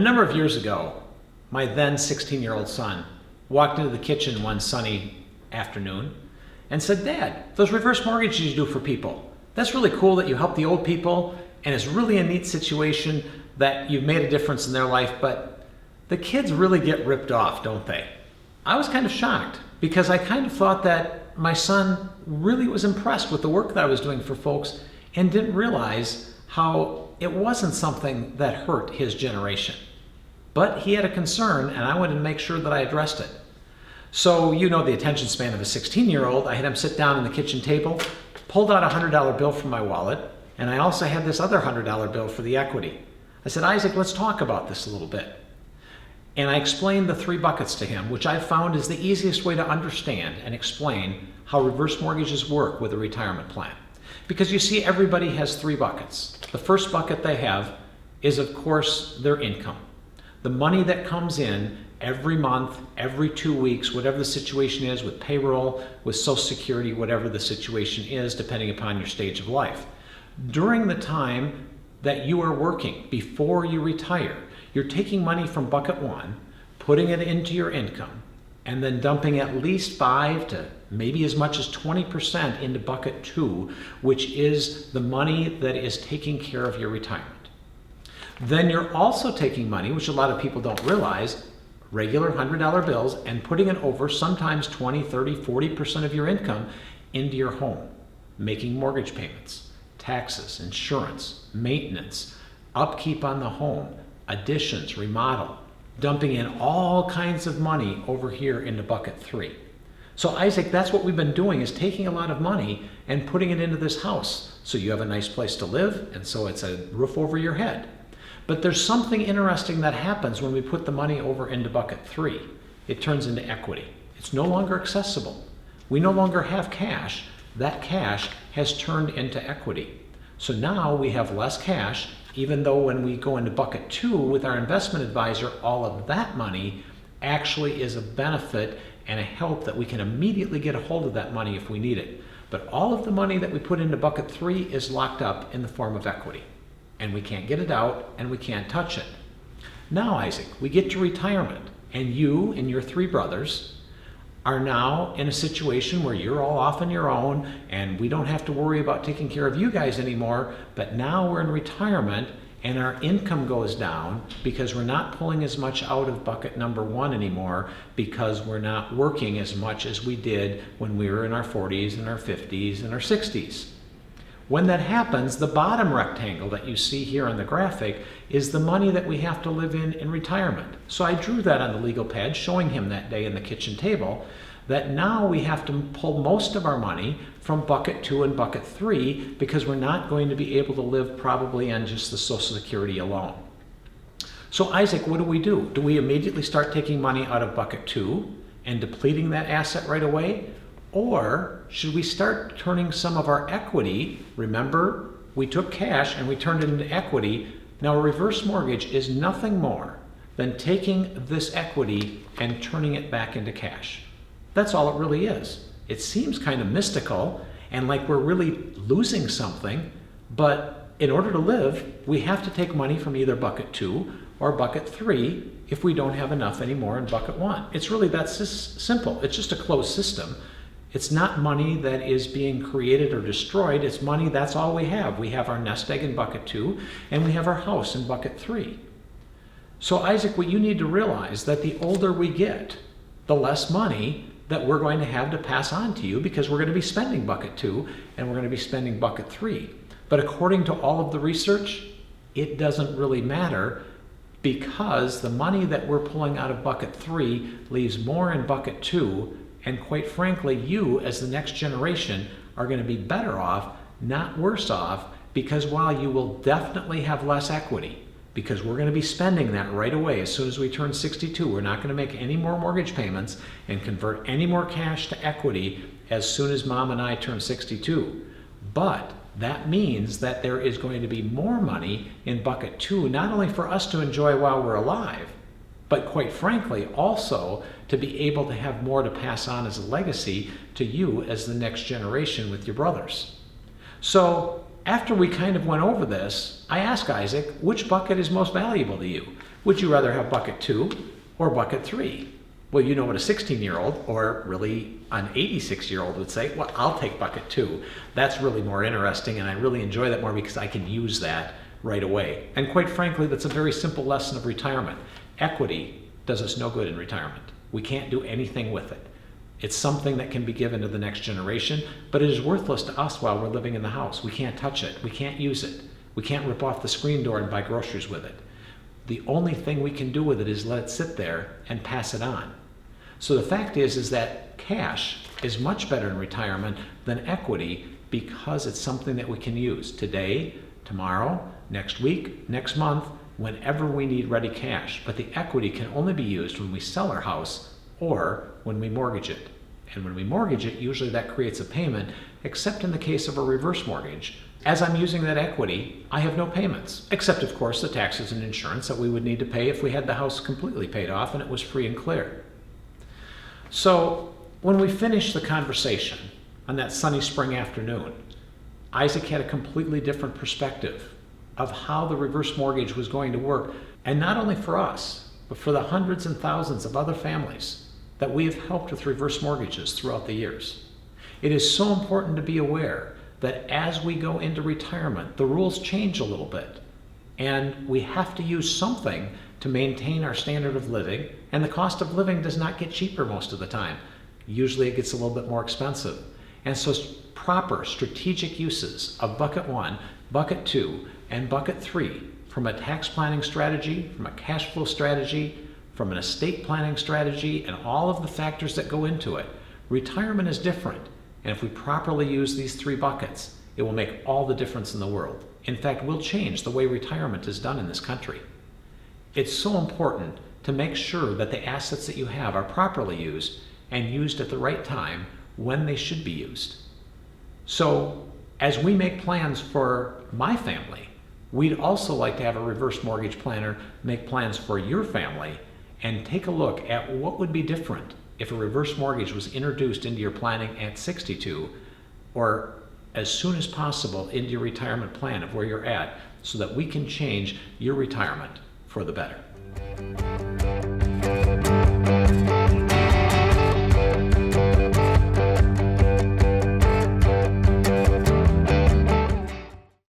number of years ago, my then 16-year-old son walked into the kitchen one sunny afternoon and said, "Dad, those reverse mortgages you do for people, that's really cool that you help the old people, and it's really a neat situation that you've made a difference in their life, but the kids really get ripped off, don't they?" I was kind of shocked because I kind of thought that my son really was impressed with the work that I was doing for folks and didn't realize how it wasn't something that hurt his generation. But he had a concern, and I wanted to make sure that I addressed it. So, you know the attention span of a 16-year-old. I had him sit down at the kitchen table, pulled out a $100 bill from my wallet, and I also had this other $100 bill for the equity. I said, "Isaac, let's talk about this a little bit." And I explained the 3 buckets to him, which I found is the easiest way to understand and explain how reverse mortgages work with a retirement plan. Because you see, everybody has 3 buckets. The first bucket they have is, of course, their income. The money that comes in every month, every 2 weeks, whatever the situation is with payroll, with Social Security, whatever the situation is, depending upon your stage of life. During the time that you are working, before you retire, you're taking money from bucket 1, putting it into your income, and then dumping at least 5 to maybe as much as 20% into bucket 2, which is the money that is taking care of your retirement. Then you're also taking money, which a lot of people don't realize, regular $100 bills, and putting it over sometimes 20, 30, 40% of your income into your home, making mortgage payments, taxes, insurance, maintenance, upkeep on the home, additions, remodel, dumping in all kinds of money over here into bucket 3. So Isaac, that's what we've been doing, is taking a lot of money and putting it into this house. So you have a nice place to live, and so it's a roof over your head. But there's something interesting that happens when we put the money over into bucket 3. It turns into equity. It's no longer accessible. We no longer have cash. That cash has turned into equity. So now we have less cash, even though when we go into bucket 2 with our investment advisor, all of that money actually is a benefit and a help that we can immediately get a hold of that money if we need it. But all of the money that we put into bucket 3 is locked up in the form of equity. And we can't get it out, and we can't touch it. Now, Isaac, we get to retirement, and you and your 3 brothers are now in a situation where you're all off on your own, and we don't have to worry about taking care of you guys anymore, but now we're in retirement, and our income goes down because we're not pulling as much out of bucket number 1 anymore because we're not working as much as we did when we were in our 40s and our 50s and our 60s. When that happens, the bottom rectangle that you see here on the graphic is the money that we have to live in retirement. So I drew that on the legal pad, showing him that day in the kitchen table, that now we have to pull most of our money from bucket 2 and bucket 3 because we're not going to be able to live probably on just the Social Security alone. So Isaac, what do? Do we immediately start taking money out of bucket 2 and depleting that asset right away? Or should we start turning some of our equity? Remember, we took cash and we turned it into equity. Now a reverse mortgage is nothing more than taking this equity and turning it back into cash. That's all it really is. It seems kind of mystical and like we're really losing something, but in order to live, we have to take money from either bucket 2 or bucket 3 if we don't have enough anymore in bucket 1. It's really that simple. It's just a closed system. It's not money that is being created or destroyed. It's money, that's all we have. We have our nest egg in bucket 2, and we have our house in bucket 3. So Isaac, what you need to realize that the older we get, the less money that we're going to have to pass on to you because we're going to be spending bucket 2 and we're going to be spending bucket 3. But according to all of the research, it doesn't really matter because the money that we're pulling out of bucket 3 leaves more in bucket 2. And quite frankly, you as the next generation are going to be better off, not worse off, because while you will definitely have less equity, because we're going to be spending that right away as soon as we turn 62. We're not going to make any more mortgage payments and convert any more cash to equity as soon as Mom and I turn 62. But that means that there is going to be more money in bucket 2, not only for us to enjoy while we're alive, but quite frankly, also to be able to have more to pass on as a legacy to you as the next generation with your brothers. So after we kind of went over this, I asked Isaac, which bucket is most valuable to you? Would you rather have bucket 2 or bucket 3? Well, you know what a 16-year-old or really an 86-year-old would say, well, I'll take bucket 2. That's really more interesting, and I really enjoy that more because I can use that right away. And quite frankly, that's a very simple lesson of retirement. Equity does us no good in retirement. We can't do anything with it. It's something that can be given to the next generation, but it is worthless to us while we're living in the house. We can't touch it. We can't use it. We can't rip off the screen door and buy groceries with it. The only thing we can do with it is let it sit there and pass it on. So the fact is that cash is much better in retirement than equity because it's something that we can use today, tomorrow, next week, next month, whenever we need ready cash. But the equity can only be used when we sell our house or when we mortgage it. And when we mortgage it, usually that creates a payment, except in the case of a reverse mortgage. As I'm using that equity, I have no payments, except of course the taxes and insurance that we would need to pay if we had the house completely paid off and it was free and clear. So when we finished the conversation on that sunny spring afternoon, Isaac had a completely different perspective of how the reverse mortgage was going to work, and not only for us, but for the hundreds and thousands of other families that we have helped with reverse mortgages throughout the years. It is so important to be aware that as we go into retirement, the rules change a little bit, and we have to use something to maintain our standard of living, and the cost of living does not get cheaper most of the time. Usually it gets a little bit more expensive. And so proper strategic uses of bucket 1, bucket 2, and bucket 3 from a tax planning strategy, from a cash flow strategy, from an estate planning strategy, and all of the factors that go into it. Retirement is different, and if we properly use these 3 buckets, it will make all the difference in the world. In fact, we'll change the way retirement is done in this country. It's so important to make sure that the assets that you have are properly used and used at the right time when they should be used. So as we make plans for my family, we'd also like to have a reverse mortgage planner make plans for your family and take a look at what would be different if a reverse mortgage was introduced into your planning at 62 or as soon as possible into your retirement plan of where you're at, so that we can change your retirement for the better.